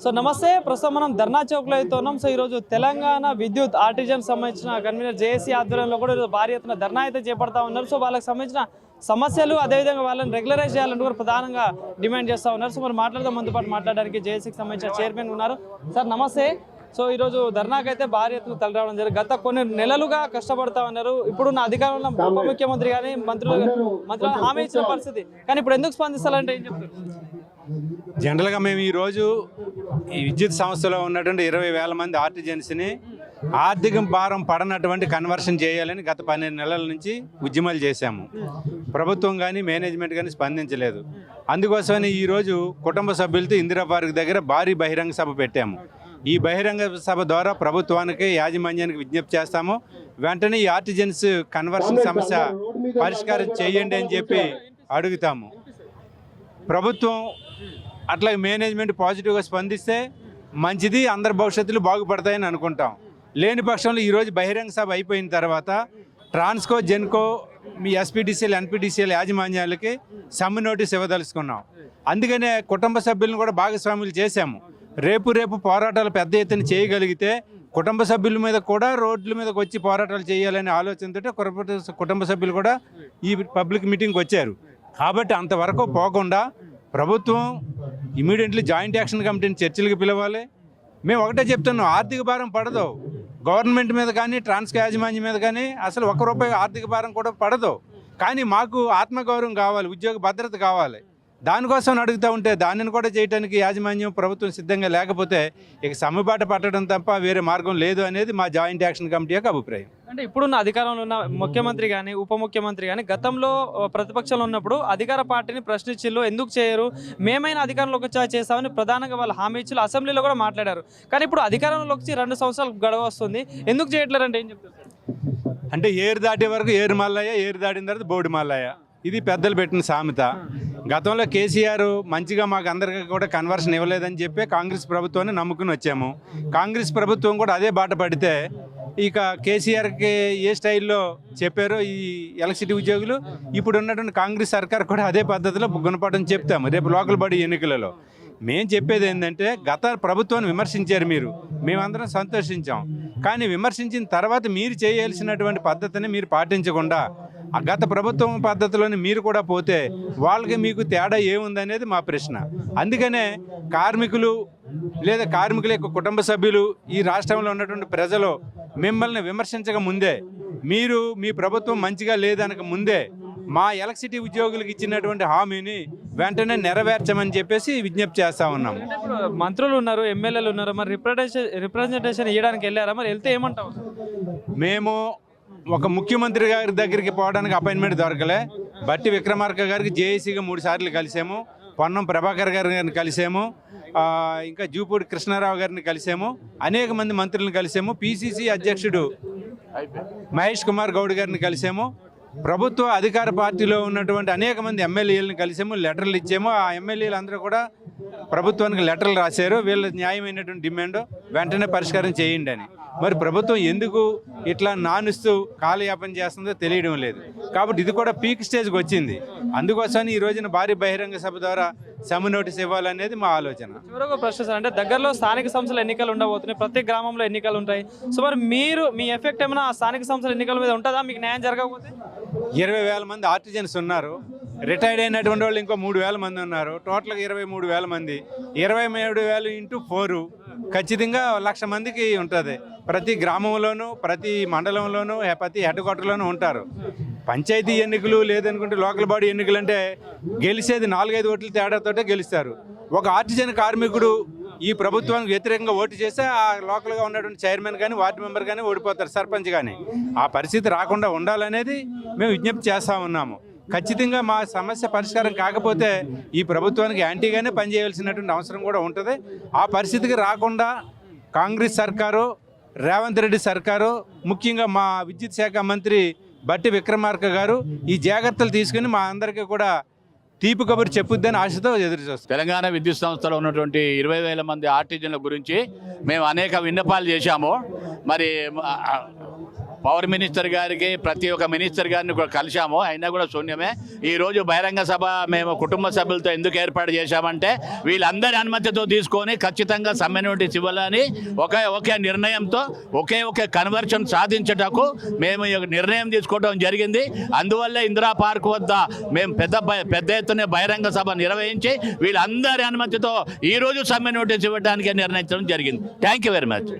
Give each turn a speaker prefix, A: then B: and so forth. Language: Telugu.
A: సో నమస్తే, ప్రస్తుతం మనం ధర్నా చౌక్లో అయితే ఉన్నాం. సో ఈరోజు తెలంగాణ విద్యుత్ ఆర్టిజన్ సంబంధించిన కన్వీనర్ జేఏసీ ఆధ్వర్యంలో కూడా ఈరోజు భారీ ఎత్తున ధర్నా అయితే చేపడతా ఉన్నారు. సో వాళ్ళకి సంబంధించిన సమస్యలు అదేవిధంగా వాళ్ళని రెగ్యులరైజ్ చేయాలని కూడా ప్రధానంగా డిమాండ్ చేస్తూ ఉన్నారు. సో మరి మాట్లాడదాం, మనతో పాటు మాట్లాడడానికి జేఏసీకి సంబంధించిన చైర్మన్ ఉన్నారు. సార్ నమస్తే. సో ఈరోజు ధర్నాకైతే భారీ ఎత్తున తలరావడం జరిగింది. గత కొన్ని నెలలుగా కష్టపడతా ఉన్నారు. ఇప్పుడున్న అధికారంలో ఉప ముఖ్యమంత్రి కానీ మంత్రులు హామీ ఇచ్చిన పరిస్థితి, కానీ ఇప్పుడు ఎందుకు స్పందిస్తారంటే ఏం చెప్తారు?
B: జనరల్గా మేము ఈరోజు ఈ విద్యుత్ సంస్థలో ఉన్నటువంటి 20,000 మంది ఆర్టిజన్స్ని ఆర్థిక భారం పడనటువంటి కన్వర్షన్ చేయాలని గత 12 నెలల నుంచి ఉద్యమాలు చేశాము. ప్రభుత్వం కానీ మేనేజ్మెంట్ కానీ స్పందించలేదు. అందుకోసమని ఈరోజు కుటుంబ సభ్యులతో ఇందిరా పార్క్ దగ్గర భారీ బహిరంగ సభ పెట్టాము. ఈ బహిరంగ సభ ద్వారా ప్రభుత్వానికి యాజమాన్యానికి విజ్ఞప్తి చేస్తాము, వెంటనే ఈ ఆర్టిజన్స్ కన్వర్షన్ సమస్య పరిష్కారం చేయండి అని చెప్పి అడుగుతాము. ప్రభుత్వం అట్లాగే మేనేజ్మెంట్ పాజిటివ్గా స్పందిస్తే మంచిది, అందరి భవిష్యత్తులు బాగుపడతాయని అనుకుంటాం. లేని పక్షంలో ఈరోజు బహిరంగ సభ అయిపోయిన తర్వాత ట్రాన్స్కో, జెన్కో, మీ ఎస్పీడీసీఎల్, ఎన్పీడీసీఎల్ యాజమాన్యాలకి సమ్మె నోటీస్ ఇవ్వదలుచుకున్నాం. అందుకనే కుటుంబ సభ్యులను కూడా భాగస్వాములు చేశాము. రేపు పోరాటాలు పెద్ద ఎత్తున చేయగలిగితే కుటుంబ సభ్యుల మీద కూడా రోడ్ల మీదకి వచ్చి పోరాటాలు చేయాలనే ఆలోచనతో కుటుంబ సభ్యులు కూడా ఈ పబ్లిక్ మీటింగ్కి వచ్చారు. కాబట్టి అంతవరకు పోకుండా ప్రభుత్వం ఇమీడియట్లీ జాయింట్ యాక్షన్ కమిటీని చర్చలకు పిలవాలి. మేము ఒకటే చెప్తున్నాం, ఆర్థిక భారం పడదు గవర్నమెంట్ మీద కానీ ట్రాన్స్కో యాజమాన్యం మీద కానీ, అసలు ₹1 ఆర్థిక భారం కూడా పడదు. కానీ మాకు ఆత్మగౌరవం కావాలి, ఉద్యోగ భద్రత కావాలి. దానికోసం అడుగుతూ ఉంటే దానిని కూడా చేయడానికి యాజమాన్యం ప్రభుత్వం సిద్ధంగా లేకపోతే ఇక సమ్మెబాట పట్టడం తప్ప వేరే మార్గం లేదు అనేది మా జాయింట్ యాక్షన్ కమిటీ యొక్క అభిప్రాయం.
A: అంటే ఇప్పుడున్న అధికారంలో ఉన్న ముఖ్యమంత్రి కానీ ఉప ముఖ్యమంత్రి కానీ గతంలో ప్రతిపక్షంలో ఉన్నప్పుడు అధికార పార్టీని ప్రశ్నించిల్లు, ఎందుకు చేయరు, మేమైనా అధికారంలోకి వచ్చా చేస్తామని ప్రధానంగా వాళ్ళు హామీ ఇచ్చి అసెంబ్లీలో కూడా మాట్లాడారు. కానీ ఇప్పుడు అధికారంలోకి వచ్చి 2 సంవత్సరాలు గడవ వస్తుంది, ఎందుకు చేయట్లేరు అంటే ఏం చెప్తారు?
B: అంటే ఏరు దాటే వరకు ఏరు మల్లయ్య, ఏరు దాటిన తర్వాత బోడి మల్లయ్య, ఇది పెద్దలు పెట్టిన సామెత. గతంలో కేసీఆర్ మంచిగా మాకు అందరికీ కూడా కన్వర్షన్ ఇవ్వలేదని చెప్పి కాంగ్రెస్ ప్రభుత్వాన్ని నమ్ముకుని వచ్చాము. కాంగ్రెస్ ప్రభుత్వం కూడా అదే బాట పడితే ఇక కేసీఆర్కి ఏ స్టైల్లో చెప్పారో ఈ ఎలక్ట్రిసిటీ ఉద్యోగులు, ఇప్పుడు ఉన్నటువంటి కాంగ్రెస్ సర్కార్ కూడా అదే పద్ధతిలో గుణపాఠం చెప్తాము రేపు లోకల్ బాడీ ఎన్నికలలో. మేము చెప్పేది ఏంటంటే, గత ప్రభుత్వాన్ని విమర్శించారు మీరు, మేమందరం సంతోషించాం. కానీ విమర్శించిన తర్వాత మీరు చేయాల్సినటువంటి పద్ధతిని మీరు పాటించకుండా గత ప్రభుత్వం పద్ధతిలోని మీరు కూడా పోతే వాళ్ళకి మీకు తేడా ఏముందనేది మా ప్రశ్న. అందుకనే కార్మికులు లేదా కార్మికుల యొక్క కుటుంబ సభ్యులు, ఈ రాష్ట్రంలో ఉన్నటువంటి ప్రజలు మిమ్మల్ని విమర్శించక ముందే, మీరు మీ ప్రభుత్వం మంచిగా లేదనక ముందే మా ఎలక్ట్రిసిటీ ఉద్యోగులకు ఇచ్చినటువంటి హామీని వెంటనే నెరవేర్చమని చెప్పేసి విజ్ఞప్తి చేస్తూ ఉన్నాము.
A: మంత్రులు ఉన్నారు, ఎమ్మెల్యేలు ఉన్నారు, మరి రిప్రజెంటేషన్ ఇవ్వడానికి వెళ్ళారా? మరి వెళ్తే ఏమంటావు?
B: మేము ఒక ముఖ్యమంత్రి గారి దగ్గరికి పోవడానికి అపాయింట్మెంట్ దొరకలే. బట్టి విక్రమార్క గారికి జేఏసీగా 3 సార్లు కలిసాము, పొన్నం ప్రభాకర్ గారిని కలిసాము, ఇంకా జూపూడి కృష్ణారావు గారిని కలిసాము, అనేక మంది మంత్రులను కలిసాము, పిసిసి అధ్యక్షుడు మహేష్ కుమార్ గౌడ్ గారిని కలిసాము, ప్రభుత్వ అధికార పార్టీలో ఉన్నటువంటి అనేక మంది ఎమ్మెల్యేలను కలిసాము, లెటర్లు ఇచ్చాము. ఆ ఎమ్మెల్యేలు అందరూ కూడా ప్రభుత్వానికి లెటర్లు రాశారు, వీళ్ళ న్యాయమైనటువంటి డిమాండ్ వెంటనే పరిష్కారం చేయండి అని. మరి ప్రభుత్వం ఎందుకు ఇట్లా నానుస్తూ కాలయాపన చేస్తుందో తెలియడం లేదు. కాబట్టి ఇది కూడా పీక్ స్టేజ్కి వచ్చింది. అందుకోసమని ఈ రోజున భారీ బహిరంగ సభ ద్వారా సమ్మె నోటీస్ ఇవ్వాలనేది మా ఆలోచన.
A: చివరొక ప్రశ్న సార్, అంటే దగ్గరలో స్థానిక సంస్థల ఎన్నికలు ఉండబోతున్నాయి, ప్రతి గ్రామంలో ఎన్నికలు ఉంటాయి. సో మరి మీ ఎఫెక్ట్ ఏమైనా స్థానిక సంస్థల ఎన్నికల మీద ఉంటుందా? మీకు న్యాయం జరగకపోతే
B: 20,000 మంది ఆర్టిజన్స్ ఉన్నారు, రిటైర్డ్ అయినటువంటి వాళ్ళు ఇంకో 3,000 మంది ఉన్నారు, టోటల్గా 23,000 మంది. 23,000 ఇంటూ 4 ఖచ్చితంగా 1,00,000 మందికి ఉంటుంది. ప్రతి గ్రామంలోనూ, ప్రతి మండలంలోనూ, ప్రతి హెడ్ క్వార్టర్లోనూ ఉంటారు. పంచాయతీ ఎన్నికలు లేదనుకుంటే లోకల్ బాడీ ఎన్నికలు అంటే గెలిచేది 4-5 ఓట్ల తేడాతోటే గెలుస్తారు. ఒక ఆర్టిజన్ కార్మికుడు ఈ ప్రభుత్వానికి వ్యతిరేకంగా ఓటు చేస్తే ఆ లోకల్గా ఉన్నటువంటి చైర్మన్ కానీ వార్డు మెంబర్ కానీ ఓడిపోతారు, సర్పంచ్ కానీ. ఆ పరిస్థితి రాకుండా ఉండాలనేది మేము విజ్ఞప్తి చేస్తూ ఉన్నాము. ఖచ్చితంగా మా సమస్య పరిష్కారం కాకపోతే ఈ ప్రభుత్వానికి యాంటీగానే పనిచేయాల్సినటువంటి అవసరం కూడా ఉంటుంది. ఆ పరిస్థితికి రాకుండా కాంగ్రెస్ సర్కారు, రేవంత్ రెడ్డి సర్కారు, ముఖ్యంగా మా విద్యుత్ శాఖ మంత్రి బట్టి విక్రమార్క గారు ఈ జాగ్రత్తలు తీసుకుని మా అందరికీ కూడా తీపి కబురు చెప్పుద్దని ఆశతో ఎదురు చూస్తాం.
C: తెలంగాణ విద్యుత్ సంస్థలో ఉన్నటువంటి 20,000 మంది ఆర్టిజన్ల గురించి మేము అనేక విన్నపాలు చేశాము. మరి పవర్ మినిస్టర్ గారికి ప్రతి ఒక్క మినిస్టర్ గారిని కూడా కలిశాము, అయినా కూడా శూన్యమే. ఈరోజు బహిరంగ సభ మేము కుటుంబ సభ్యులతో ఎందుకు ఏర్పాటు చేశామంటే వీళ్ళందరి అనుమతితో తీసుకొని ఖచ్చితంగా సమ్మె నోటీస్ ఇవ్వాలని ఒకే నిర్ణయంతో ఒకే కన్వర్షన్ సాధించటకు మేము ఈ నిర్ణయం తీసుకోవడం జరిగింది. అందువల్ల ఇందిరా పార్క్ వద్ద మేము పెద్ద ఎత్తున బహిరంగ సభ నిర్వహించి వీళ్ళందరి అనుమతితో ఈరోజు సమ్మె నోటీస్ ఇవ్వడానికి నిర్ణయించడం జరిగింది. Thank you very much.